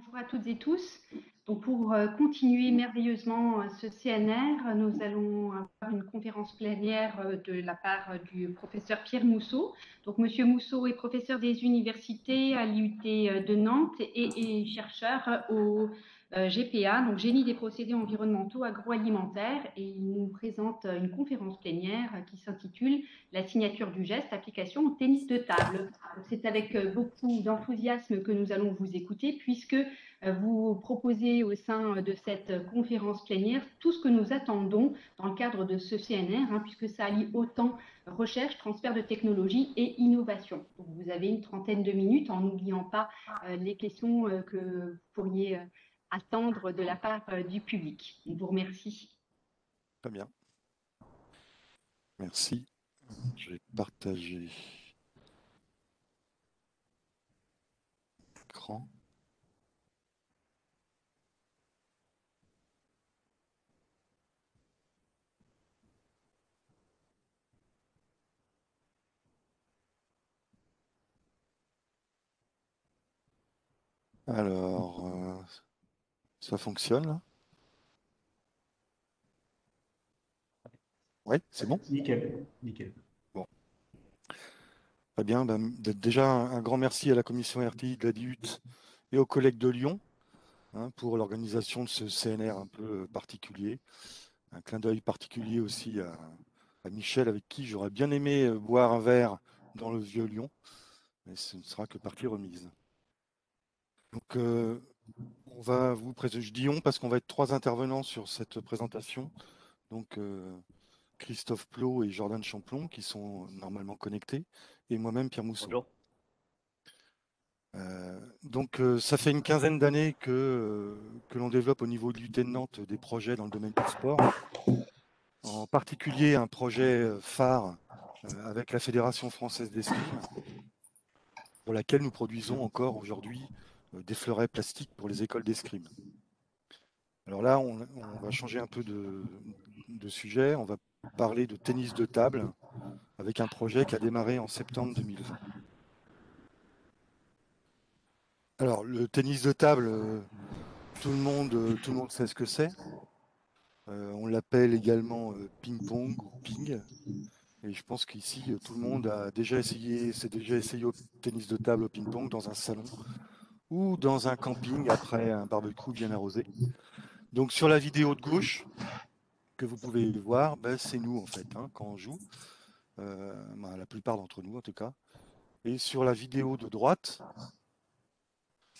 Bonjour à toutes et tous. Donc pour continuer merveilleusement ce CNR, nous allons avoir une conférence plénière de la part du professeur Pierre Mousseau. Donc Monsieur Mousseau est professeur des universités à l'IUT de Nantes et chercheur au GPA, donc Génie des procédés environnementaux agroalimentaires, et il nous présente une conférence plénière qui s'intitule La signature du geste, application au tennis de table. C'est avec beaucoup d'enthousiasme que nous allons vous écouter, puisque vous proposez au sein de cette conférence plénière tout ce que nous attendons dans le cadre de ce CNR, puisque ça allie autant recherche, transfert de technologie et innovation. Donc vous avez une trentaine de minutes, en n'oubliant pas les questions que vous pourriez attendre de la part du public. Je vous remercie. Très bien. Merci. Je vais partager l'écran. Alors, ça fonctionne là? Oui, c'est bon? Nickel, nickel. Bon, très bien. Déjà, un grand merci à la commission RTI de la DIUT et aux collègues de Lyon pour l'organisation de ce CNR un peu particulier. Un clin d'œil particulier aussi à Michel, avec qui j'aurais bien aimé boire un verre dans le vieux Lyon, mais ce ne sera que partie remise. Donc, on va vous présenter, je dis on parce qu'on va être trois intervenants sur cette présentation. Donc, Christophe Plot et Jordan Champlon, qui sont normalement connectés, et moi-même, Pierre Mousseau. Bonjour. Donc, ça fait une quinzaine d'années que l'on développe au niveau de l'UT de Nantes des projets dans le domaine du sport, en particulier un projet phare avec la Fédération française d'escrime, pour laquelle nous produisons encore aujourd'hui des fleurets plastiques pour les écoles d'escrime. Alors là, on va changer un peu de sujet, on va parler de tennis de table, avec un projet qui a démarré en septembre 2020. Alors, le tennis de table, tout le monde sait ce que c'est. On l'appelle également ping-pong ou ping. Et je pense qu'ici, tout le monde s'est déjà essayé au tennis de table, au ping-pong, dans un salon ou dans un camping après un barbecue bien arrosé. Donc, sur la vidéo de gauche, que vous pouvez voir, c'est nous, en fait, quand on joue. La plupart d'entre nous, en tout cas. Et sur la vidéo de droite,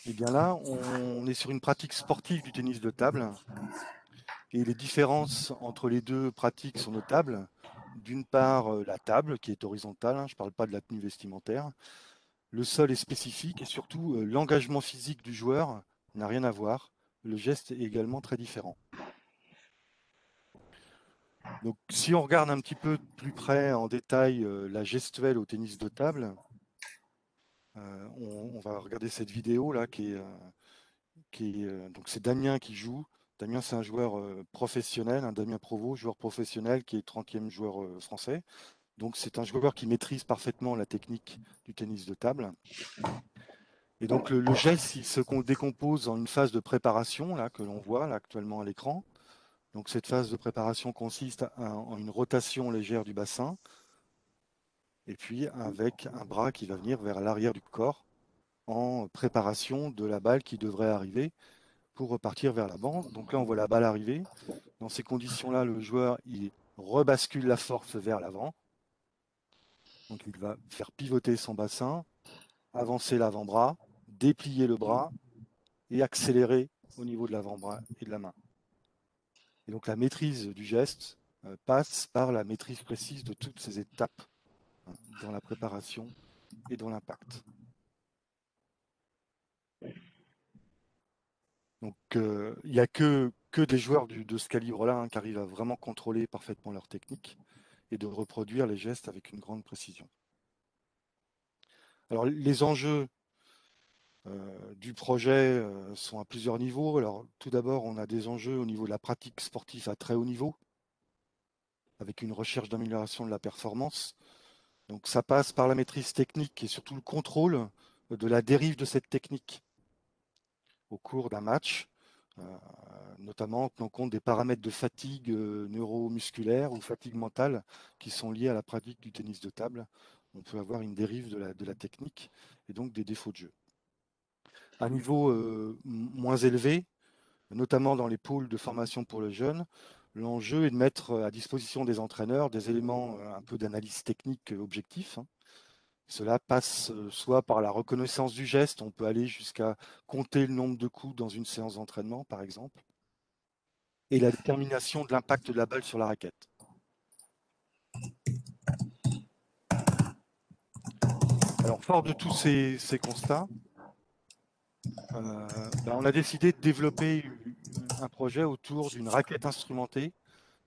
et bien là, on est sur une pratique sportive du tennis de table. Et les différences entre les deux pratiques sont notables. D'une part, la table qui est horizontale, je ne parle pas de la tenue vestimentaire. Le sol est spécifique et surtout, l'engagement physique du joueur n'a rien à voir. Le geste est également très différent. Donc, si on regarde un petit peu plus près en détail la gestuelle au tennis de table, on va regarder cette vidéo là donc c'est Damien qui joue. Damien, c'est un joueur professionnel, Damien Provost, joueur professionnel qui est 30e joueur français. Donc c'est un joueur qui maîtrise parfaitement la technique du tennis de table. Et donc le geste, il se décompose en une phase de préparation là que l'on voit là actuellement à l'écran. Donc cette phase de préparation consiste en une rotation légère du bassin et puis avec un bras qui va venir vers l'arrière du corps en préparation de la balle qui devrait arriver pour repartir vers l'avant. Donc là, on voit la balle arriver. Dans ces conditions-là, le joueur, il rebascule la force vers l'avant. Donc il va faire pivoter son bassin, avancer l'avant-bras, déplier le bras et accélérer au niveau de l'avant-bras et de la main. Et donc la maîtrise du geste passe par la maîtrise précise de toutes ces étapes dans la préparation et dans l'impact. Donc il n'y a que des joueurs de ce calibre-là qui arrivent à vraiment contrôler parfaitement leur technique et de reproduire les gestes avec une grande précision. Alors les enjeux du projet sont à plusieurs niveaux. Alors tout d'abord, on a des enjeux au niveau de la pratique sportive à très haut niveau, avec une recherche d'amélioration de la performance. Donc ça passe par la maîtrise technique et surtout le contrôle de la dérive de cette technique. au cours d'un match, notamment en tenant compte des paramètres de fatigue neuromusculaire ou fatigue mentale qui sont liés à la pratique du tennis de table. On peut avoir une dérive de la technique et donc des défauts de jeu. À un niveau moins élevé, notamment dans les pôles de formation pour les jeunes, l'enjeu est de mettre à disposition des entraîneurs des éléments un peu d'analyse technique objectif. Cela passe soit par la reconnaissance du geste, on peut aller jusqu'à compter le nombre de coups dans une séance d'entraînement, par exemple, et la détermination de l'impact de la balle sur la raquette. Alors, fort de tous ces constats, on a décidé de développer un projet autour d'une raquette instrumentée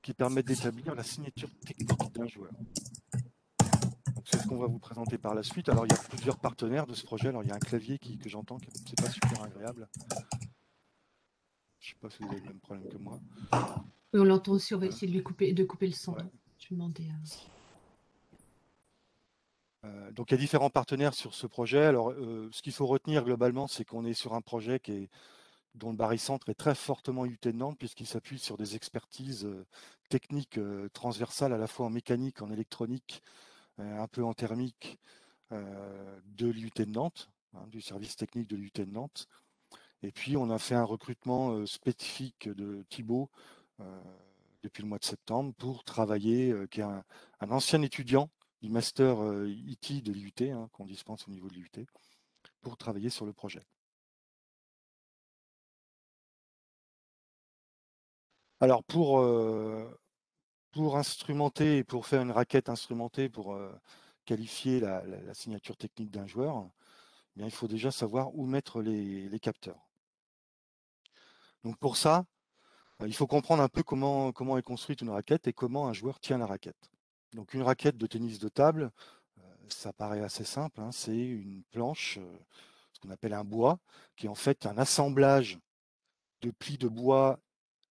qui permet d'établir la signature technique d'un joueur. C'est ce qu'on va vous présenter par la suite. Alors, il y a plusieurs partenaires de ce projet. Alors, il y a un clavier que j'entends, qui n'est pas super agréable. Je ne sais pas si vous avez le même problème que moi. Oui, on l'entend aussi, on va essayer de couper le son. Ouais. Je vais demander donc, il y a différents partenaires sur ce projet. Alors, ce qu'il faut retenir globalement, c'est qu'on est sur un projet dont le barycentre est très fortement IUT de Nantes, puisqu'il s'appuie sur des expertises techniques transversales, à la fois en mécanique, en électronique, un peu en thermique, de l'IUT de Nantes, du service technique de l'IUT de Nantes. Et puis, on a fait un recrutement spécifique de Thibaut depuis le mois de septembre pour travailler, qui est un ancien étudiant du master IT de l'IUT, qu'on dispense au niveau de l'IUT, pour travailler sur le projet. Alors, pour instrumenter et pour faire une raquette instrumentée, pour qualifier la signature technique d'un joueur, eh bien, il faut déjà savoir où mettre les capteurs. Donc pour ça, il faut comprendre un peu comment est construite une raquette et comment un joueur tient la raquette. Donc une raquette de tennis de table, ça paraît assez simple, c'est une planche, ce qu'on appelle un bois, qui est en fait un assemblage de plis de bois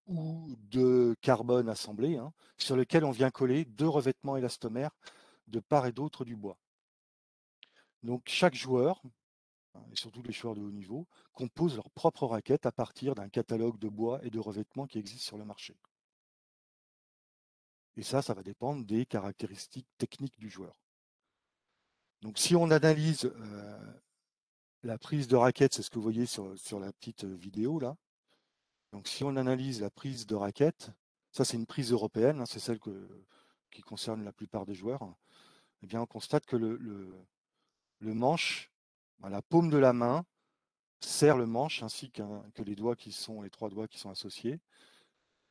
ou de carbone assemblé, sur lequel on vient coller deux revêtements élastomères de part et d'autre du bois. Donc chaque joueur, et surtout les joueurs de haut niveau, composent leur propre raquette à partir d'un catalogue de bois et de revêtements qui existe sur le marché. Et ça va dépendre des caractéristiques techniques du joueur. Donc si on analyse la prise de raquette, c'est ce que vous voyez sur la petite vidéo là. Donc si on analyse la prise de raquette, ça c'est une prise européenne, c'est celle qui concerne la plupart des joueurs, eh bien on constate que le manche, la paume de la main, serre le manche ainsi que les trois doigts qui sont associés.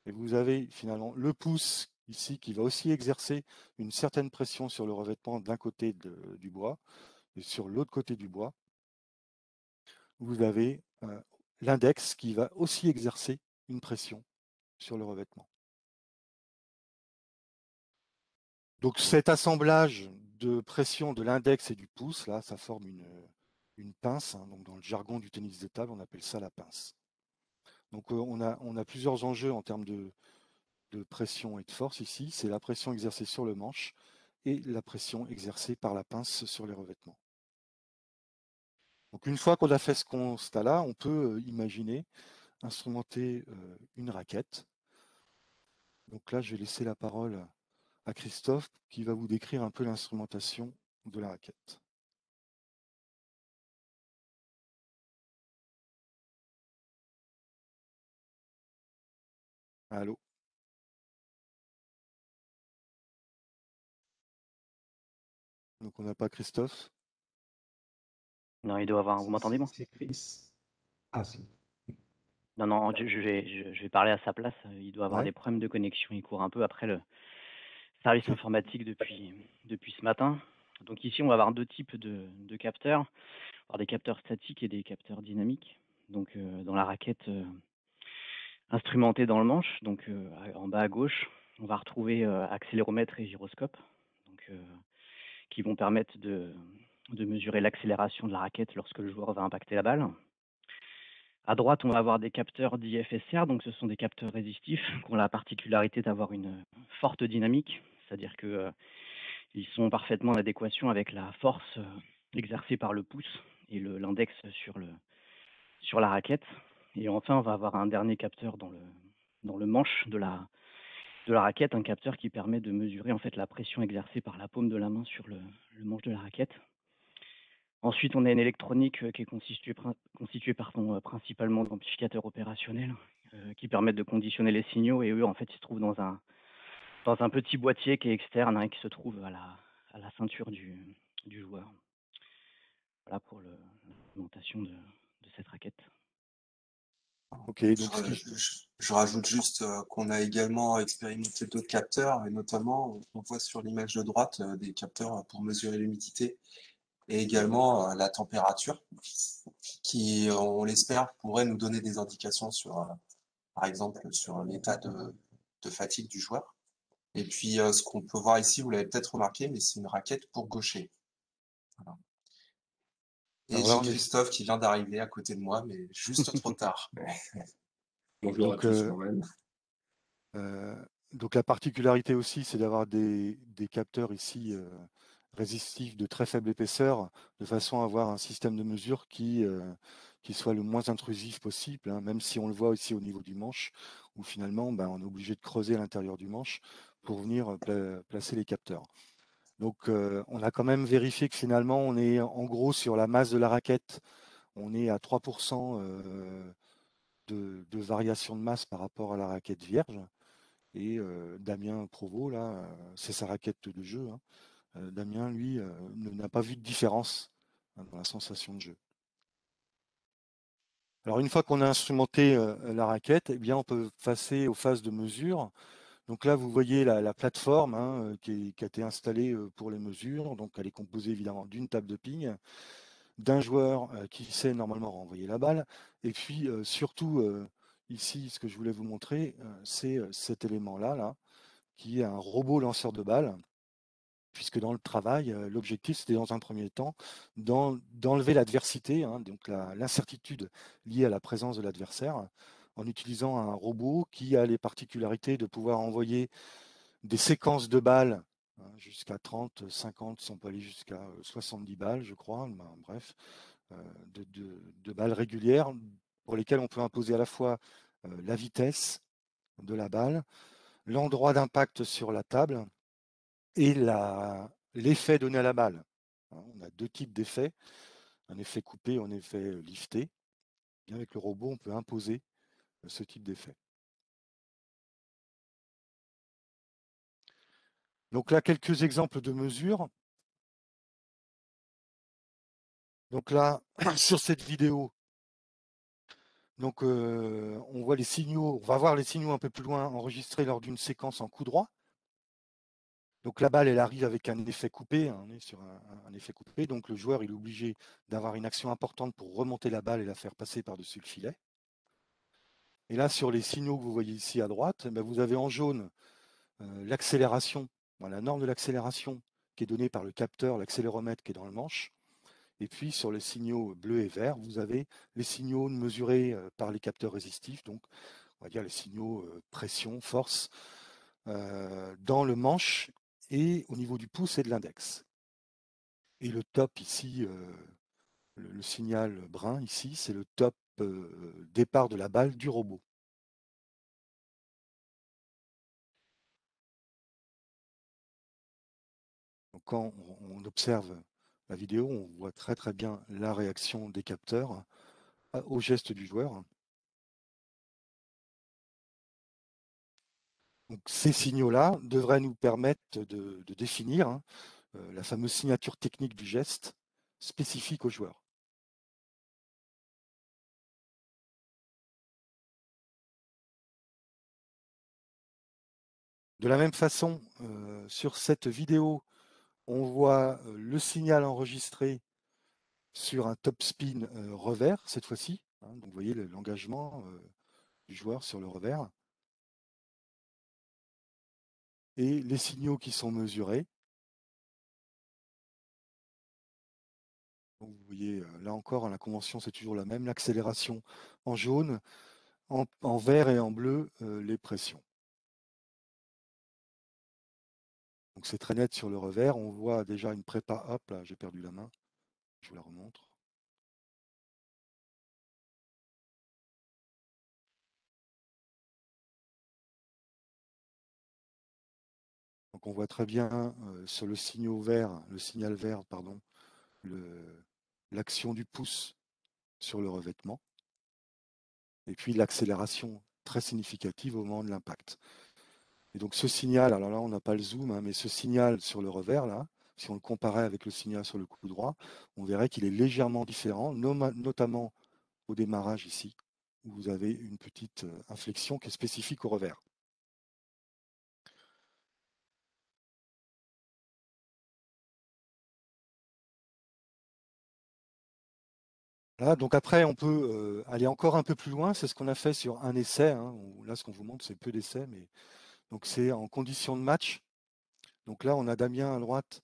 Et vous avez finalement le pouce ici qui va aussi exercer une certaine pression sur le revêtement d'un côté du bois. Et sur l'autre côté du bois, vous avez l'index qui va aussi exercer une pression sur le revêtement. Donc cet assemblage de pression de l'index et du pouce, là, ça forme une pince. Donc dans le jargon du tennis de table, on appelle ça la pince. Donc on a plusieurs enjeux en termes de pression et de force ici. C'est la pression exercée sur le manche et la pression exercée par la pince sur les revêtements. Donc une fois qu'on a fait ce constat-là, on peut imaginer instrumenter une raquette. Donc là, je vais laisser la parole à Christophe qui va vous décrire un peu l'instrumentation de la raquette. Allô? Donc on n'a pas Christophe. Non, il doit avoir. Vous m'entendez, moi? C'est Chris. Ah, si. Non, je vais parler à sa place. Il doit avoir Ouais. des problèmes de connexion. Il court un peu après le service informatique depuis ce matin. Donc ici, on va avoir deux types de capteurs. On va avoir des capteurs statiques et des capteurs dynamiques. Donc dans la raquette instrumentée dans le manche, donc en bas à gauche, on va retrouver accéléromètre et gyroscope, donc, qui vont permettre de mesurer l'accélération de la raquette lorsque le joueur va impacter la balle. À droite, on va avoir des capteurs d'IFSR, donc ce sont des capteurs résistifs qui ont la particularité d'avoir une forte dynamique, c'est-à-dire qu'ils sont parfaitement en adéquation avec la force exercée par le pouce et l'index sur la raquette. Et enfin, on va avoir un dernier capteur dans le manche de la raquette, un capteur qui permet de mesurer en fait la pression exercée par la paume de la main sur le manche de la raquette. Ensuite, on a une électronique qui est constituée principalement d'amplificateurs opérationnels qui permettent de conditionner les signaux, et eux, en fait, ils se trouvent dans un petit boîtier qui est externe, hein, qui se trouve à la ceinture du joueur. Voilà pour l'implémentation de cette raquette. Ok, donc Je rajoute juste qu'on a également expérimenté d'autres capteurs, et notamment, on voit sur l'image de droite des capteurs pour mesurer l'humidité et également la température, qui, on l'espère, pourrait nous donner des indications sur, par exemple, sur l'état de fatigue du joueur. Et puis, ce qu'on peut voir ici, vous l'avez peut-être remarqué, mais c'est une raquette pour gaucher. Voilà. Et alors là, j'ai Christophe qui vient d'arriver à côté de moi, mais juste trop tard. Bonjour Donc, à tous quand même. donc la particularité aussi, c'est d'avoir des capteurs ici résistifs de très faible épaisseur, de façon à avoir un système de mesure qui soit le moins intrusif possible, hein, même si on le voit aussi au niveau du manche, où finalement ben, on est obligé de creuser à l'intérieur du manche pour venir placer les capteurs. Donc on a quand même vérifié que finalement on est en gros sur la masse de la raquette, on est à 3% de variation de masse par rapport à la raquette vierge. Et Damien Provost, là, c'est sa raquette de jeu, hein. Damien, lui, n'a pas vu de différence, hein, dans la sensation de jeu. Alors une fois qu'on a instrumenté la raquette, eh bien, on peut passer aux phases de mesure. Donc là, vous voyez la plateforme, hein, qui a été installée pour les mesures. Donc elle est composée évidemment d'une table de ping, d'un joueur qui sait normalement renvoyer la balle, et puis surtout ici, ce que je voulais vous montrer, c'est cet élément-là, là, qui est un robot lanceur de balles, puisque dans le travail, l'objectif, c'était dans un premier temps d'enlever l'adversité, hein, donc l'incertitude liée à la présence de l'adversaire, en utilisant un robot qui a les particularités de pouvoir envoyer des séquences de balles, hein, jusqu'à 30, 50, si on peut aller jusqu'à 70 balles, je crois, ben, bref, de balles régulières pour lesquelles on peut imposer à la fois la vitesse de la balle, l'endroit d'impact sur la table et l'effet donné à la balle. On a deux types d'effets, un effet coupé, un effet lifté. Et avec le robot, on peut imposer ce type d'effet. Donc là, quelques exemples de mesures. Donc là, sur cette vidéo, donc, on voit les signaux, on va voir les signaux un peu plus loin enregistrés lors d'une séquence en coup droit. Donc la balle, elle arrive avec un effet coupé, hein, on est sur un effet coupé, donc le joueur il est obligé d'avoir une action importante pour remonter la balle et la faire passer par-dessus le filet. Et là, sur les signaux que vous voyez ici à droite, ben, vous avez en jaune l'accélération, la norme de l'accélération qui est donnée par le capteur, l'accéléromètre qui est dans le manche. Et puis sur les signaux bleus et verts, vous avez les signaux mesurés par les capteurs résistifs, donc on va dire les signaux pression, force, dans le manche et au niveau du pouce et de l'index. Et le top ici, le signal brun ici, c'est le top départ de la balle du robot. Donc quand on observe la vidéo, on voit très très bien la réaction des capteurs au geste du joueur. Donc ces signaux-là devraient nous permettre de définir, hein, la fameuse signature technique du geste spécifique au joueur. De la même façon, sur cette vidéo, on voit le signal enregistré sur un top spin revers cette fois-ci, hein, donc vous voyez l'engagement du joueur sur le revers. Et les signaux qui sont mesurés. Donc vous voyez, là encore, la convention, c'est toujours la même. L'accélération en jaune, en vert et en bleu, les pressions. Donc c'est très net sur le revers. On voit déjà une prépa. Hop, là, j'ai perdu la main. Je vous la remontre. Donc on voit très bien sur le signal vert, pardon, l'action du pouce sur le revêtement, et puis l'accélération très significative au moment de l'impact. Et donc ce signal, alors là on n'a pas le zoom, hein, mais ce signal sur le revers, là, si on le comparait avec le signal sur le coup droit, on verrait qu'il est légèrement différent, notamment au démarrage ici, où vous avez une petite inflexion qui est spécifique au revers. Là, donc après, on peut aller encore un peu plus loin. C'est ce qu'on a fait sur un essai, hein. Là, ce qu'on vous montre, c'est peu d'essais, mais donc c'est en condition de match. Donc là, on a Damien à droite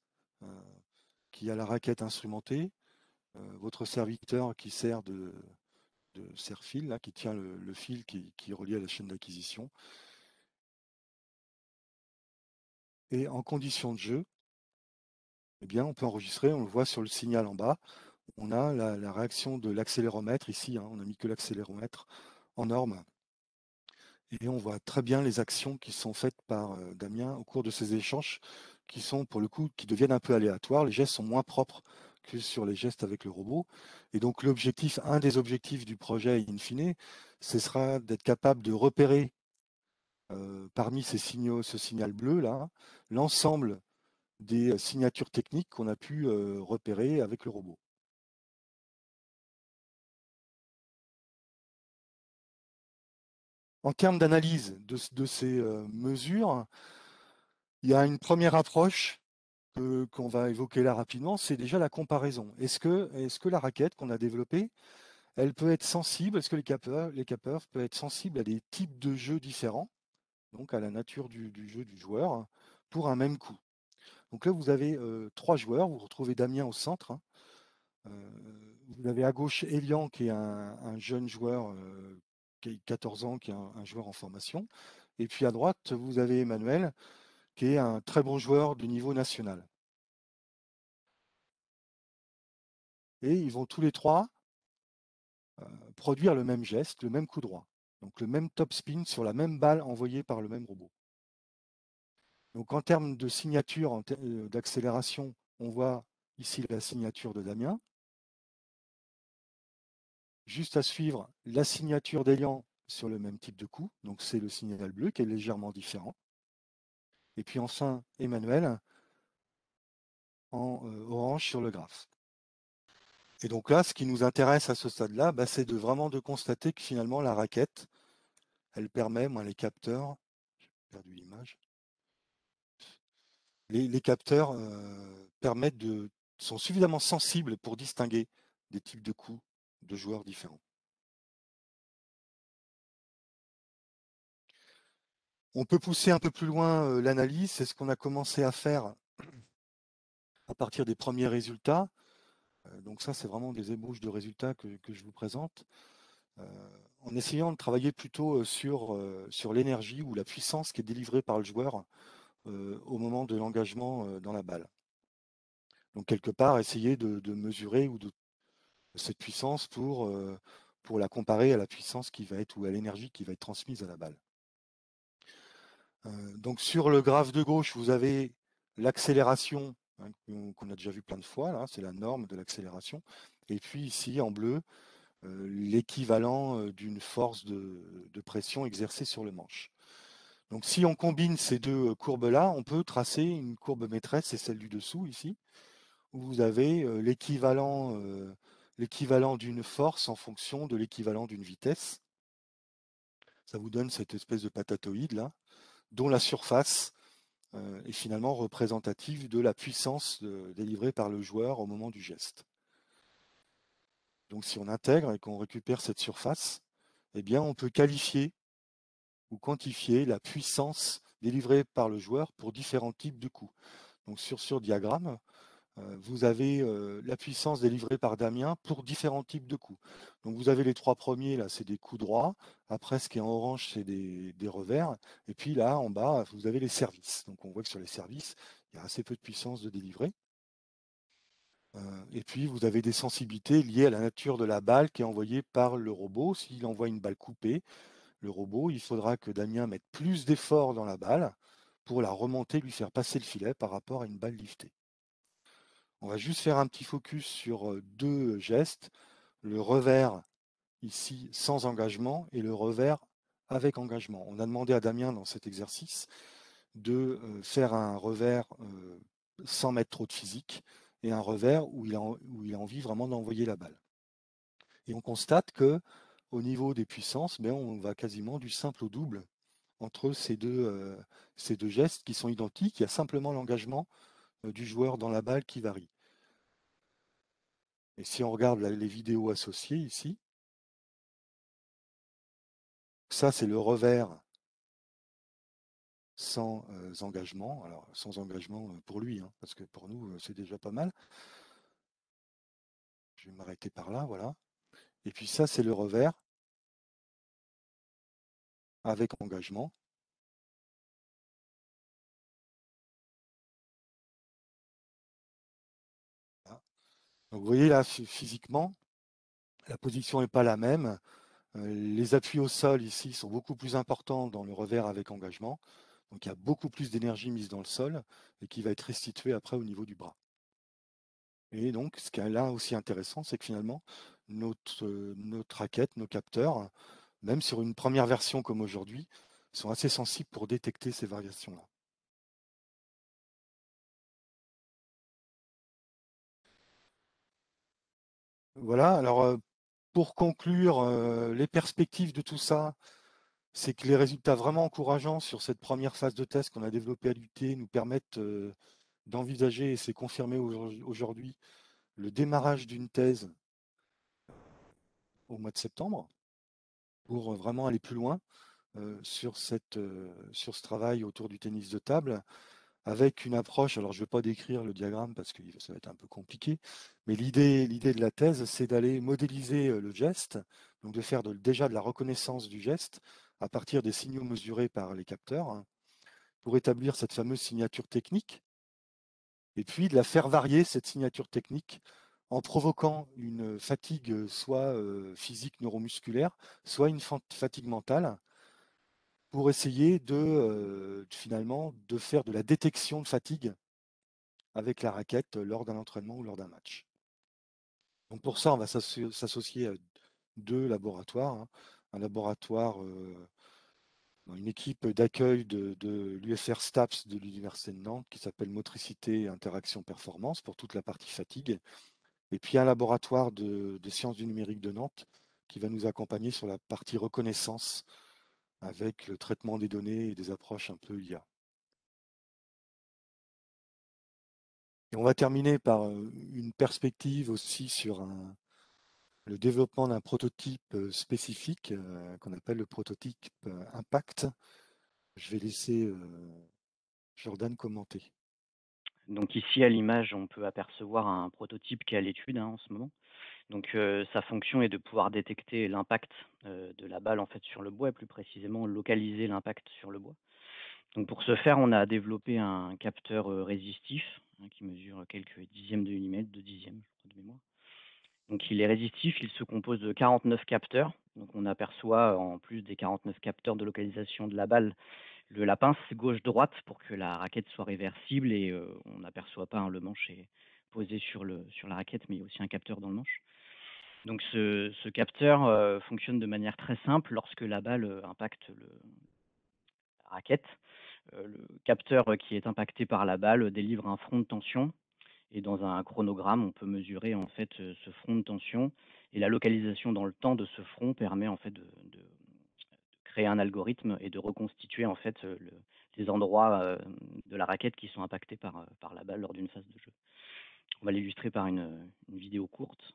qui a la raquette instrumentée, votre serviteur qui sert de serre-fil, là, qui tient le fil qui est relié à la chaîne d'acquisition. Et en condition de jeu, eh bien, on peut enregistrer, on le voit sur le signal en bas, on a la réaction de l'accéléromètre ici, hein, on n'a mis que l'accéléromètre en norme. Et on voit très bien les actions qui sont faites par Damien au cours de ces échanges, qui sont pour le coup, qui deviennent un peu aléatoires. Les gestes sont moins propres que sur les gestes avec le robot. Et donc l'objectif, un des objectifs du projet in fine, ce sera d'être capable de repérer parmi ces signaux, ce signal bleu là, l'ensemble des signatures techniques qu'on a pu repérer avec le robot. En termes d'analyse de ces mesures, il y a une première approche qu'on va évoquer là rapidement, c'est déjà la comparaison. Est-ce que la raquette qu'on a développée, elle peut être sensible, est-ce que les capteurs peuvent être sensibles à des types de jeux différents, donc à la nature du jeu du joueur, pour un même coup. Donc là, vous avez 3 joueurs, vous retrouvez Damien au centre, hein. Vous avez à gauche Elian, qui est un jeune joueur qui a 14 ans, qui est un joueur en formation. Et puis à droite, vous avez Emmanuel, qui est un très bon joueur du niveau national. Et ils vont tous les trois produire le même geste, le même coup droit. Donc le même top spin sur la même balle envoyée par le même robot. Donc en termes de signature, d'accélération, on voit ici la signature de Damien. Juste à suivre la signature d'Elian sur le même type de coup. Donc c'est le signal bleu qui est légèrement différent. Et puis enfin Emmanuel en orange sur le graphe. Et donc là, ce qui nous intéresse à ce stade-là, c'est vraiment de constater que finalement la raquette, elle permet, les capteurs, j'ai perdu l'image, les capteurs sont suffisamment sensibles pour distinguer des types de coups de joueurs différents. On peut pousser un peu plus loin l'analyse, c'est ce qu'on a commencé à faire à partir des premiers résultats. Donc ça, c'est vraiment des ébauches de résultats que je vous présente, en essayant de travailler plutôt sur l'énergie ou la puissance qui est délivrée par le joueur au moment de l'engagement dans la balle. Donc quelque part, essayer de mesurer cette puissance pour la comparer à la puissance qui va être ou à l'énergie qui va être transmise à la balle. Donc sur le graphe de gauche, vous avez l'accélération, hein, qu'on a déjà vu plein de fois, là, c'est la norme de l'accélération. Et puis ici, en bleu, l'équivalent d'une force de pression exercée sur le manche. Donc si on combine ces deux courbes-là, on peut tracer une courbe maîtresse, c'est celle du dessous ici, où vous avez l'équivalent d'une force en fonction de l'équivalent d'une vitesse. Ça vous donne cette espèce de patatoïde là, dont la surface est finalement représentative de la puissance délivrée par le joueur au moment du geste. Donc si on intègre et qu'on récupère cette surface, eh bien on peut qualifier ou quantifier la puissance délivrée par le joueur pour différents types de coups. Donc sur ce diagramme, vous avez la puissance délivrée par Damien pour différents types de coups. Donc vous avez les 3 premiers, là, c'est des coups droits. Après, ce qui est en orange, c'est des revers. Et puis là, en bas, vous avez les services. Donc on voit que sur les services, il y a assez peu de puissance de délivrer. Et puis vous avez des sensibilités liées à la nature de la balle qui est envoyée par le robot. S'il envoie une balle coupée, le robot, il faudra que Damien mette plus d'efforts dans la balle pour la remonter, lui faire passer le filet par rapport à une balle liftée. On va juste faire un petit focus sur deux gestes, le revers ici sans engagement et le revers avec engagement. On a demandé à Damien dans cet exercice de faire un revers sans mettre trop de physique et un revers où il a envie vraiment d'envoyer la balle. Et on constate que au niveau des puissances, on va quasiment du simple au double entre ces deux gestes qui sont identiques. Il y a simplement l'engagement du joueur dans la balle qui varie. Et si on regarde les vidéos associées ici, ça c'est le revers sans engagement. Alors sans engagement pour lui, hein, parce que pour nous c'est déjà pas mal. Je vais m'arrêter par là, voilà. Et puis ça c'est le revers avec engagement. Voilà. Donc vous voyez là physiquement, la position n'est pas la même. Les appuis au sol ici sont beaucoup plus importants dans le revers avec engagement. Donc il y a beaucoup plus d'énergie mise dans le sol et qui va être restituée après au niveau du bras. Et donc ce qui est là aussi intéressant, c'est que finalement notre raquette, nos capteurs, même sur une première version comme aujourd'hui, sont assez sensibles pour détecter ces variations-là. Voilà, alors pour conclure, les perspectives de tout ça, c'est que les résultats vraiment encourageants sur cette première phase de test qu'on a développée à l'UT nous permettent d'envisager, et c'est confirmé aujourd'hui, le démarrage d'une thèse au mois de septembre pour vraiment aller plus loin sur ce travail autour du tennis de table avec une approche, alors je ne vais pas décrire le diagramme parce que ça va être un peu compliqué, mais l'idée de la thèse, c'est d'aller modéliser le geste, donc de faire déjà de la reconnaissance du geste à partir des signaux mesurés par les capteurs, hein, pour établir cette fameuse signature technique, et puis de la faire varier, cette signature technique, en provoquant une fatigue soit physique neuromusculaire, soit une fatigue mentale, pour essayer finalement de faire de la détection de fatigue avec la raquette lors d'un entraînement ou lors d'un match. Donc pour ça, on va s'associer à deux laboratoires, hein. Un laboratoire, une équipe d'accueil de l'UFR STAPS de l'Université de Nantes qui s'appelle Motricité, Interaction, Performance pour toute la partie fatigue. Et puis un laboratoire de sciences du numérique de Nantes qui va nous accompagner sur la partie reconnaissance avec le traitement des données et des approches un peu IA. Et on va terminer par une perspective aussi sur le développement d'un prototype spécifique qu'on appelle le prototype Impact. Je vais laisser Jordan commenter. Donc ici à l'image, on peut apercevoir un prototype qui est à l'étude en ce moment. Donc sa fonction est de pouvoir détecter l'impact de la balle en fait sur le bois et plus précisément localiser l'impact sur le bois. Donc pour ce faire, on a développé un capteur résistif qui mesure quelques dixièmes de millimètre, de dixièmes je crois, de mémoire. Donc il est résistif, il se compose de 49 capteurs. Donc on aperçoit en plus des 49 capteurs de localisation de la balle la pince gauche-droite pour que la raquette soit réversible et on n'aperçoit pas le manche est posé sur la raquette, mais il y a aussi un capteur dans le manche. Donc ce capteur fonctionne de manière très simple lorsque la balle impacte la raquette. Le capteur qui est impacté par la balle délivre un front de tension et dans un chronogramme, on peut mesurer en fait ce front de tension et la localisation dans le temps de ce front permet en fait de créer un algorithme et de reconstituer en fait les endroits de la raquette qui sont impactés par la balle lors d'une phase de jeu. On va l'illustrer par une vidéo courte.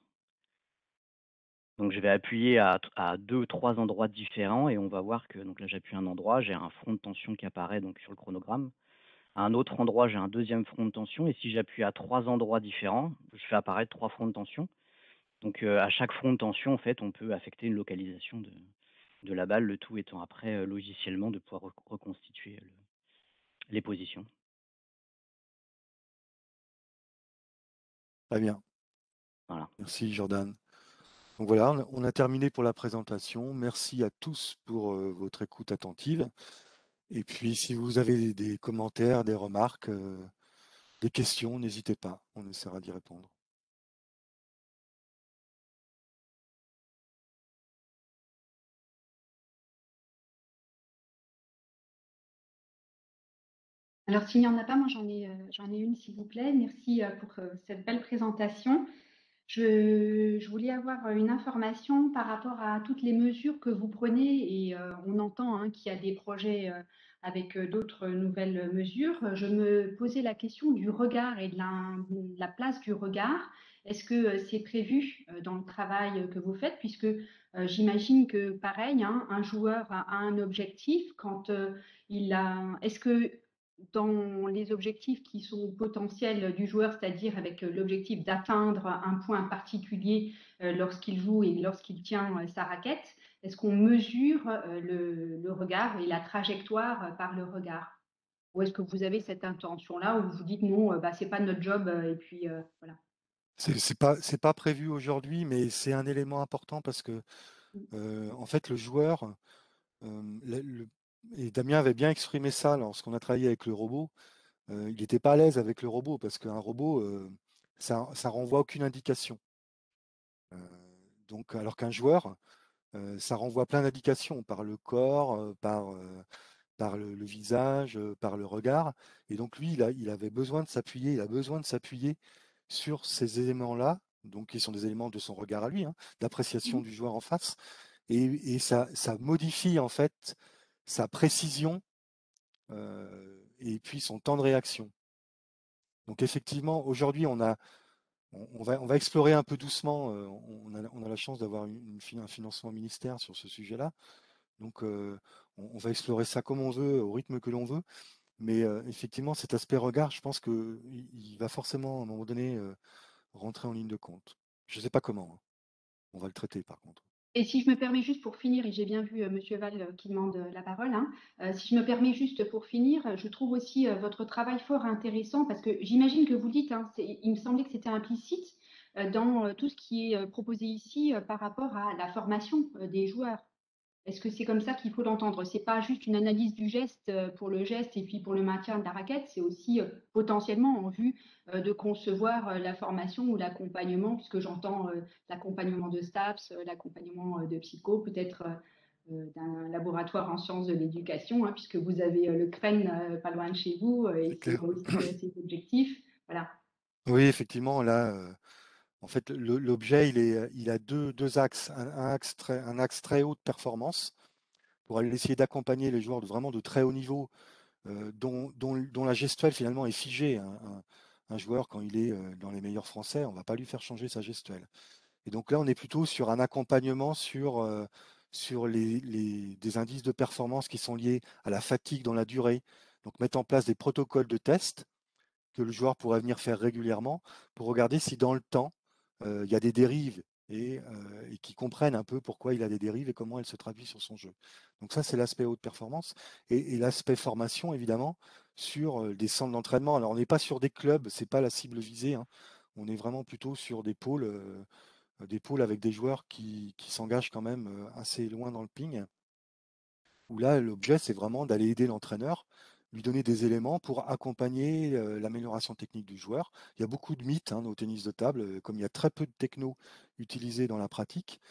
Donc je vais appuyer à 2-3 endroits différents et on va voir que donc là j'appuie un endroit, j'ai un front de tension qui apparaît donc sur le chronogramme. À un autre endroit, j'ai un deuxième front de tension et si j'appuie à 3 endroits différents, je fais apparaître 3 fronts de tension. Donc à chaque front de tension, en fait, on peut affecter une localisation de la balle, le tout étant après logiciellement de pouvoir reconstituer les positions. Très bien. Voilà. Merci Jordan. Donc voilà, on a terminé pour la présentation. Merci à tous pour votre écoute attentive. Et puis, si vous avez des commentaires, des remarques, des questions, n'hésitez pas, on essaiera d'y répondre. Alors, s'il n'y en a pas, moi j'en ai une, s'il vous plaît. Merci pour cette belle présentation. Je voulais avoir une information par rapport à toutes les mesures que vous prenez et on entend hein, qu'il y a des projets avec d'autres nouvelles mesures. Je me posais la question du regard et de la place du regard. Est-ce que c'est prévu dans le travail que vous faites? Puisque j'imagine que pareil, hein, un joueur a un objectif quand il a. Est-ce que dans les objectifs qui sont potentiels du joueur, c'est-à-dire avec l'objectif d'atteindre un point particulier lorsqu'il joue et lorsqu'il tient sa raquette, est-ce qu'on mesure le regard et la trajectoire par le regard? Ou est-ce que vous avez cette intention-là où vous dites non, bah, c'est pas notre job et puis voilà. C'est pas prévu aujourd'hui, mais c'est un élément important parce que en fait le joueur et Damien avait bien exprimé ça lorsqu'on a travaillé avec le robot. Il n'était pas à l'aise avec le robot parce qu'un robot ça renvoie aucune indication. Euh, donc alors qu'un joueur ça renvoie plein d'indications par le corps, par le visage, par le regard. Et donc lui, il avait besoin de s'appuyer, il a besoin de s'appuyer sur ces éléments-là, donc qui sont des éléments de son regard à lui, hein, d'appréciation Mhm. du joueur en face, et ça modifie en fait sa précision et puis son temps de réaction. Donc effectivement, aujourd'hui, on va explorer un peu doucement. On a la chance d'avoir un financement ministère sur ce sujet-là. Donc on va explorer ça comme on veut, au rythme que l'on veut. Mais effectivement, cet aspect regard, je pense qu'il va forcément, à un moment donné, rentrer en ligne de compte. Je ne sais pas comment, hein. On va le traiter, par contre. Et si je me permets juste pour finir, et j'ai bien vu Monsieur Val qui demande la parole, hein, si je me permets juste pour finir, je trouve aussi votre travail fort intéressant parce que j'imagine que vous dites, hein, il me semblait que c'était implicite dans tout ce qui est proposé ici par rapport à la formation des joueurs. Est-ce que c'est comme ça qu'il faut l'entendre? C'est pas juste une analyse du geste pour le geste et puis pour le maintien de la raquette, c'est aussi potentiellement en vue de concevoir la formation ou l'accompagnement, puisque j'entends l'accompagnement de STAPS, l'accompagnement de psycho, peut-être d'un laboratoire en sciences de l'éducation, hein, puisque vous avez le CREN pas loin de chez vous C'est et c'est clair. aussi ses objectifs. Voilà. Oui, effectivement, là, en fait, l'objet, il a deux axes. Un axe très haut de performance pour aller essayer d'accompagner les joueurs vraiment de très haut niveau, dont la gestuelle finalement est figée, hein. Un joueur, quand il est dans les meilleurs français, on ne va pas lui faire changer sa gestuelle. Et donc là, on est plutôt sur un accompagnement sur des indices de performance qui sont liés à la fatigue dans la durée. Donc mettre en place des protocoles de test que le joueur pourrait venir faire régulièrement pour regarder si dans le temps, il y a des dérives et qui comprennent un peu pourquoi il a des dérives et comment elles se traduisent sur son jeu. Donc ça, c'est l'aspect haute performance. Et l'aspect formation, évidemment, sur des centres d'entraînement. Alors, on n'est pas sur des clubs, c'est pas la cible visée, hein. On est vraiment plutôt sur des pôles avec des joueurs qui s'engagent quand même assez loin dans le ping, où là, l'objet, c'est vraiment d'aller aider l'entraîneur, lui donner des éléments pour accompagner l'amélioration technique du joueur. Il y a beaucoup de mythes hein, au tennis de table, comme il y a très peu de techno utilisés dans la pratique,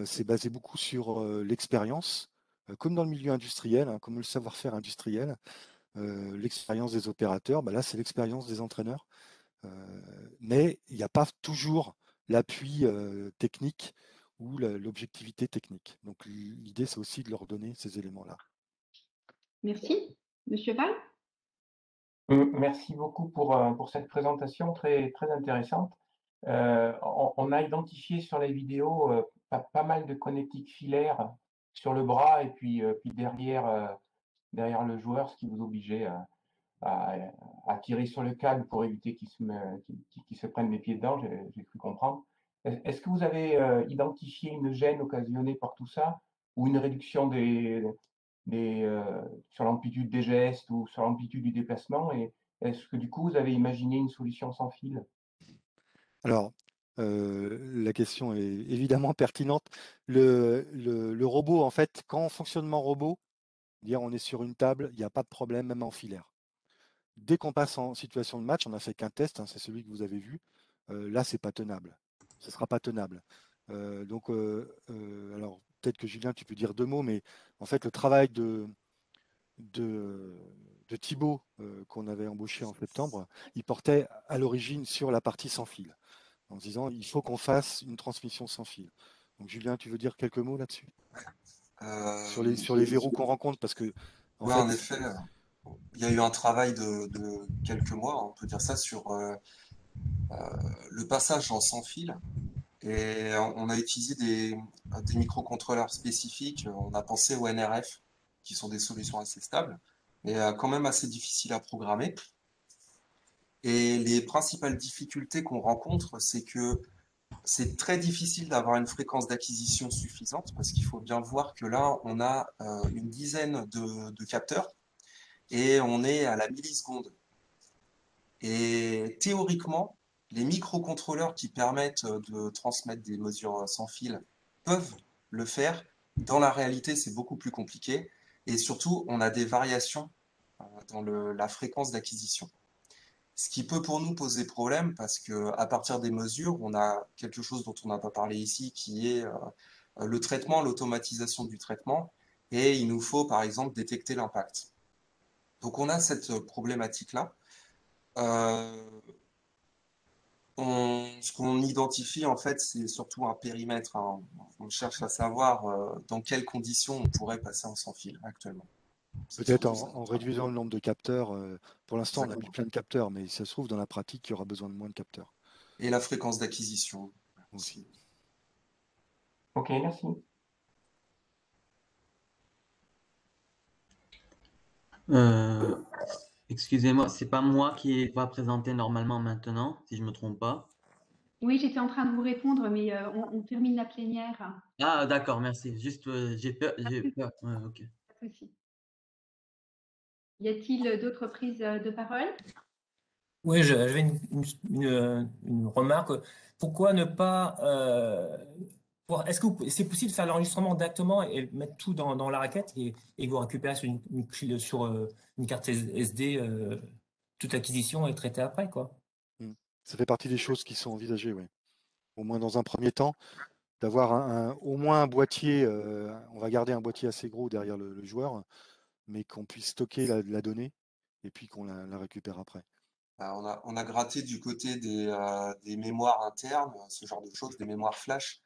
c'est basé beaucoup sur l'expérience, comme dans le milieu industriel, hein, comme le savoir-faire industriel, l'expérience des opérateurs, bah là c'est l'expérience des entraîneurs. Mais il n'y a pas toujours l'appui technique ou l'objectivité technique. Donc l'idée, c'est aussi de leur donner ces éléments-là. Merci. Monsieur Val? Merci beaucoup pour cette présentation très, très intéressante. On a identifié sur les vidéos pas mal de connectiques filaires sur le bras et puis derrière le joueur, ce qui vous obligeait à, à tirer sur le câble pour éviter qu'il se prenne les pieds dedans, j'ai cru comprendre. Est-ce que vous avez identifié une gêne occasionnée par tout ça ou une réduction sur l'amplitude des gestes ou sur l'amplitude du déplacement? Et est-ce que du coup, vous avez imaginé une solution sans fil? Alors, la question est évidemment pertinente. Le robot, en fait, quand en fonctionnement robot, Dire on est sur une table, il n'y a pas de problème, même en filaire. Dès qu'on passe en situation de match, on n'a fait qu'un test, hein, c'est celui que vous avez vu, là, c'est pas tenable. Ce ne sera pas tenable. Alors, peut-être que Julien, tu peux dire 2 mots, mais en fait, le travail de, de Thibaut, qu'on avait embauché en septembre, il portait à l'origine sur la partie sans fil, en se disant il faut qu'on fasse une transmission sans fil. Donc, Julien, tu veux dire quelques mots là-dessus? Sur les verrous qu'on rencontre, parce que, en Ouais, en fait, effet, il y a eu un travail de quelques mois, on peut dire ça, sur le passage en sans fil. Et on a utilisé des microcontrôleurs spécifiques. On a pensé au NRF, qui sont des solutions assez stables, mais quand même assez difficiles à programmer. Et les principales difficultés qu'on rencontre, c'est que c'est très difficile d'avoir une fréquence d'acquisition suffisante, parce qu'il faut bien voir que là, on a une dizaine de capteurs et on est à la milliseconde. Et théoriquement, les microcontrôleurs qui permettent de transmettre des mesures sans fil peuvent le faire. Dans la réalité, c'est beaucoup plus compliqué. Et surtout, on a des variations dans la fréquence d'acquisition. Ce qui peut pour nous poser problème parce que à partir des mesures, on a quelque chose dont on n'a pas parlé ici, qui est le traitement, l'automatisation du traitement. Et il nous faut, par exemple, détecter l'impact. Donc on a cette problématique-là. Euh, ce qu'on identifie, en fait, c'est surtout un périmètre, hein. On cherche à savoir dans quelles conditions on pourrait passer en sans fil actuellement. C'est peut-être surtout ça. en réduisant le nombre de capteurs. Pour l'instant, on a mis Exactement. plein de capteurs, mais ça se trouve, dans la pratique, il y aura besoin de moins de capteurs Et la fréquence d'acquisition aussi. aussi. Ok, merci. Euh, Excusez-moi, c'est pas moi qui va présenter normalement maintenant, si je me trompe pas. Oui, j'étais en train de vous répondre, mais on termine la plénière. Ah, d'accord, merci. Juste, j'ai peur, j'ai peur. Ouais, ok. Pas de souci. Y a-t-il d'autres prises de parole? Oui, j'avais une remarque. Pourquoi ne pas... est-ce que c'est possible de faire l'enregistrement directement et mettre tout dans la raquette et vous récupérez sur une carte SD toute l'acquisition et traiter après, quoi? Ça fait partie des choses qui sont envisagées, oui. Au moins dans un premier temps, d'avoir au moins un boîtier. On va garder un boîtier assez gros derrière le joueur, mais qu'on puisse stocker la donnée et puis qu'on la récupère après. On a gratté du côté des mémoires internes, ce genre de choses, des mémoires flash.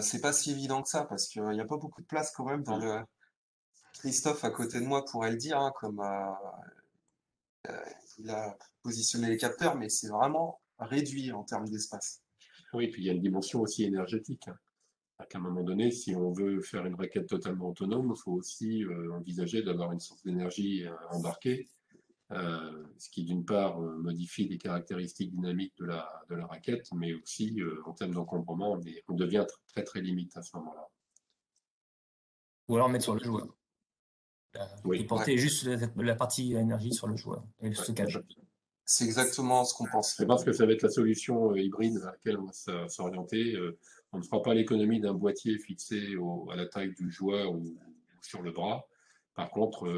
C'est pas si évident que ça parce qu'il n'y a pas beaucoup de place quand même dans le. Christophe à côté de moi pourrait le dire, hein, comme il a positionné les capteurs, mais c'est vraiment réduit en termes d'espace. Oui, puis il y a une dimension aussi énergétique, hein. À un moment donné, si on veut faire une raquette totalement autonome, il faut aussi envisager d'avoir une source d'énergie embarquée, ce qui d'une part modifie les caractéristiques dynamiques de la raquette, mais aussi en termes d'encombrement, on devient très très limite à ce moment-là. Ou alors mettre sur le joueur. Oui. Et porter juste la partie énergie sur le joueur et le stockage. C'est exactement ce qu'on pense. Je pense que ça va être la solution hybride à laquelle on va s'orienter. On ne fera pas l'économie d'un boîtier fixé à la taille du joueur ou sur le bras. Par contre,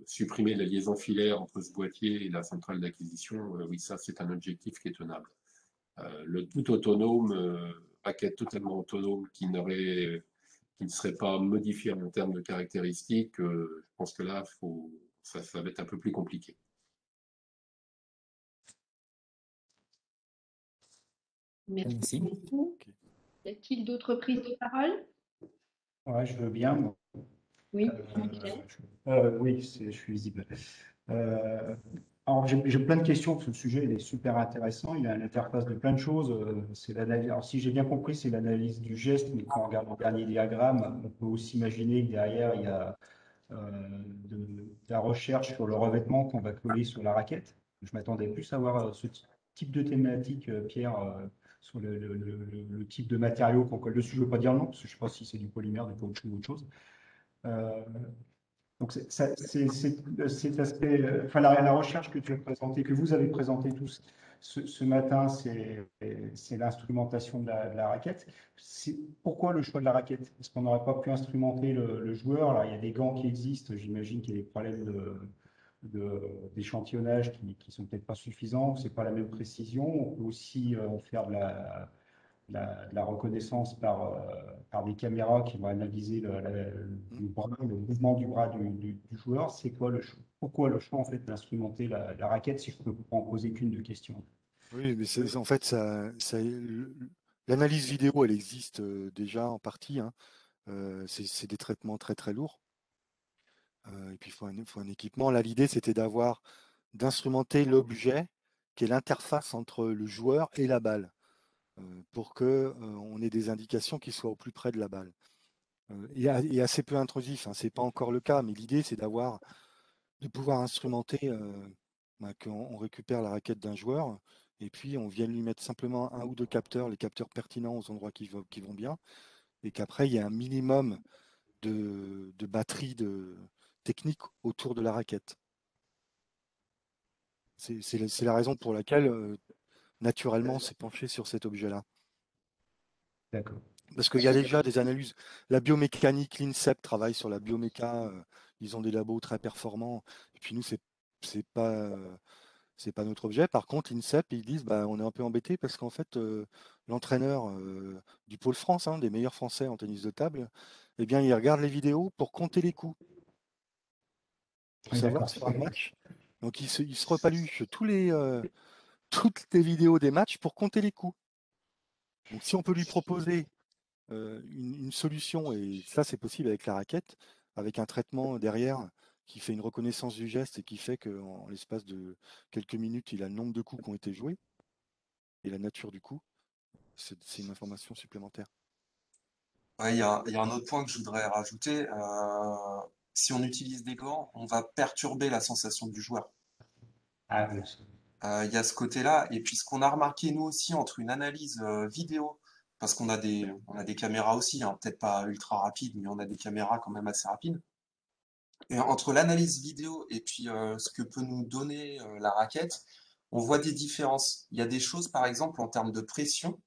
supprimer la liaison filaire entre ce boîtier et la centrale d'acquisition, oui, ça c'est un objectif qui est tenable. Le tout autonome, raquette totalement autonome qui ne serait pas modifié en termes de caractéristiques, je pense que là, ça va être un peu plus compliqué. Merci beaucoup. Y a-t-il d'autres prises de parole? Ouais, je veux bien, moi. Oui, oui, je suis visible. Alors, j'ai plein de questions, parce que le sujet il est super intéressant. Il y a une interface de plein de choses. C'est l'analyse. Alors, si j'ai bien compris, c'est l'analyse du geste, mais quand on regarde le dernier diagramme, on peut aussi imaginer que derrière, il y a de la recherche sur le revêtement qu'on va coller sur la raquette. Je m'attendais plus à voir ce type de thématique, Pierre, sur le type de matériau qu'on colle dessus. Je ne veux pas dire non, parce que je ne sais pas si c'est du polymère, du caoutchouc ou autre chose. Donc, cet aspect, enfin, la recherche que tu as présentée, que vous avez présentée tous ce matin, c'est l'instrumentation de la raquette. Pourquoi le choix de la raquette? Est-ce qu'on n'aurait pas pu instrumenter le joueur? Là, il y a des gants qui existent. J'imagine qu'il y a des problèmes d'échantillonnage qui sont peut-être pas suffisants. C'est pas la même précision. On peut aussi faire de la reconnaissance par des caméras qui vont analyser le mouvement du bras du joueur. C'est quoi pourquoi le choix en fait d'instrumenter la raquette si je peux en poser qu'une de questions? Oui, mais en fait, l'analyse vidéo, elle existe déjà en partie, hein. C'est des traitements très très lourds. Et puis il faut un équipement. Là, l'idée, c'était d'instrumenter l'objet qui est l'interface entre le joueur et la balle, pour que on ait des indications qui soient au plus près de la balle. Et assez peu intrusif, hein. C'est pas encore le cas, mais l'idée, c'est de pouvoir instrumenter, qu'on récupère la raquette d'un joueur, et puis on vient lui mettre simplement un ou deux capteurs, les capteurs pertinents aux endroits qui vont bien, et qu'après, il y a un minimum de batterie technique autour de la raquette. C'est la raison pour laquelle, naturellement, on s'est penché sur cet objet-là. D'accord. Parce qu'il y a déjà des analyses. La biomécanique, l'INSEP travaille sur la bioméca. Ils ont des labos très performants. Et puis nous, c'est pas notre objet. Par contre, l'INSEP, ils disent, bah, on est un peu embêté parce qu'en fait, l'entraîneur du Pôle France, des meilleurs Français en tennis de table, eh bien, il regarde les vidéos pour compter les coups, pour Oui, savoir d'accord. sur un match. Donc, il se repaluche toutes les vidéos des matchs pour compter les coups. Donc, si on peut lui proposer une solution, et ça c'est possible avec la raquette, avec un traitement derrière qui fait une reconnaissance du geste et qui fait qu'en l'espace de quelques minutes, il a le nombre de coups qui ont été joués et la nature du coup, c'est une information supplémentaire. Ouais, il y a un autre point que je voudrais rajouter. Si on utilise des gants, on va perturber la sensation du joueur. Ah, oui. Il y a ce côté-là. Et puis ce qu'on a remarqué nous aussi entre une analyse vidéo, parce qu'on a des caméras aussi, hein, peut-être pas ultra rapides, mais on a des caméras quand même assez rapides. Et entre l'analyse vidéo et puis ce que peut nous donner la raquette, on voit des différences. Il y a des choses, par exemple, en termes de pression,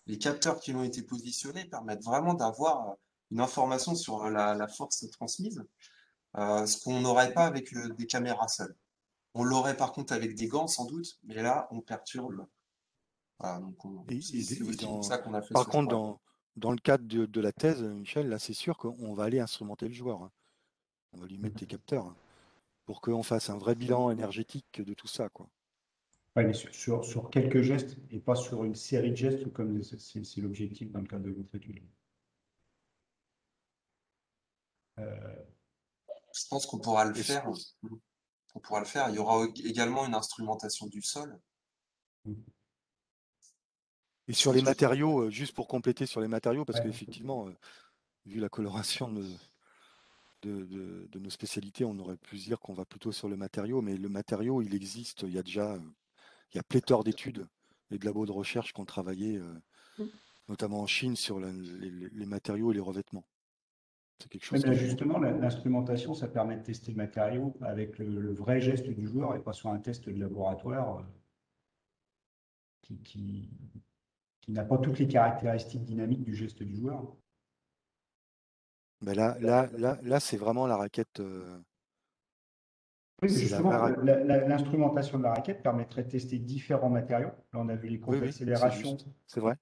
les capteurs qui ont été positionnés permettent vraiment d'avoir une information sur la force transmise, ce qu'on n'aurait pas avec des caméras seules. On l'aurait par contre avec des gants sans doute, mais là on perturbe. Voilà, donc c'est aussi pour ça qu'on a fait par ce contre, choix. dans le cadre de la thèse, Michel, là c'est sûr qu'on va aller instrumenter le joueur, hein. On va lui mettre des capteurs, hein, pour qu'on fasse un vrai bilan énergétique de tout ça, quoi. Ouais, mais sur quelques gestes et pas sur une série de gestes comme c'est l'objectif dans le cadre de votre étude. Je pense qu'on pourra le faire. On pourra le faire. Il y aura également une instrumentation du sol. Et sur les matériaux, juste pour compléter sur les matériaux, parce Ouais. qu'effectivement, vu la coloration de nos spécialités, on aurait pu se dire qu'on va plutôt sur le matériau, mais le matériau, il existe, il y a pléthore d'études et de labos de recherche qui ont travaillé, notamment en Chine, sur les matériaux et les revêtements. C'est quelque chose Mais justement, l'instrumentation, ça permet de tester le matériau avec le vrai geste du joueur et pas sur un test de laboratoire qui n'a pas toutes les caractéristiques dynamiques du geste du joueur. Mais là, c'est vraiment la raquette. Oui, mais C'est justement, la l'instrumentation de la raquette permettrait de tester différents matériaux. Là, on a vu les courbes Oui, d'accélération c'est vrai.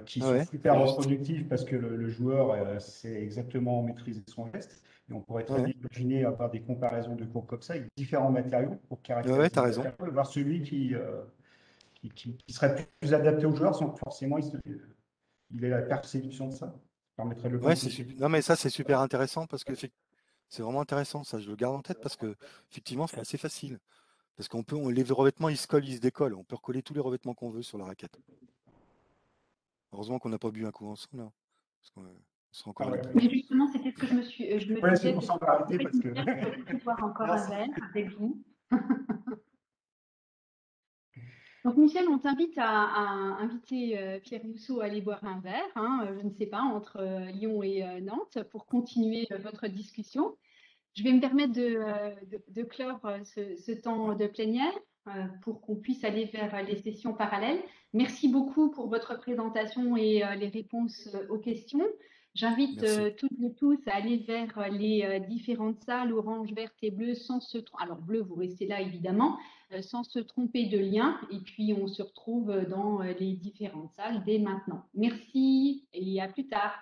qui Ah sont ouais, super c'est juste. reproductives parce que le joueur sait exactement maîtriser son geste. Et on pourrait très Ouais. bien imaginer avoir des comparaisons de courbes comme ça avec différents matériaux pour Ouais, caractériser t'as le raison. matériau et voir celui qui serait plus adapté au joueur sans que forcément il ait la perception de ça. Ça permettrait de le Ouais, quantifier. non, mais ça, c'est super intéressant parce que c'est vraiment intéressant. Ça, je le garde en tête parce que, effectivement, c'est assez facile. Parce les revêtements, ils se collent, ils se décollent. On peut recoller tous les revêtements qu'on veut sur la raquette. Heureusement qu'on n'a pas bu un coup ensemble, là, parce qu'on sera encore à l'écoute. Mais justement, c'était ce que je me Ouais, c'est disais, pour ça qu'on va arrêter parce que. boire encore Merci. un verre avec vous. Donc Michel, on t'invite à inviter Pierre Mousseau à aller boire un verre, je ne sais pas, entre Lyon et Nantes, pour continuer votre discussion. Je vais me permettre de clore ce temps de plénière. pour qu'on puisse aller vers les sessions parallèles. Merci beaucoup pour votre présentation et les réponses aux questions. J'invite toutes et tous à aller vers les différentes salles orange, verte et bleue sans se tromper. Alors bleu, vous restez là évidemment, sans se tromper de lien. Et puis on se retrouve dans les différentes salles dès maintenant. Merci et à plus tard.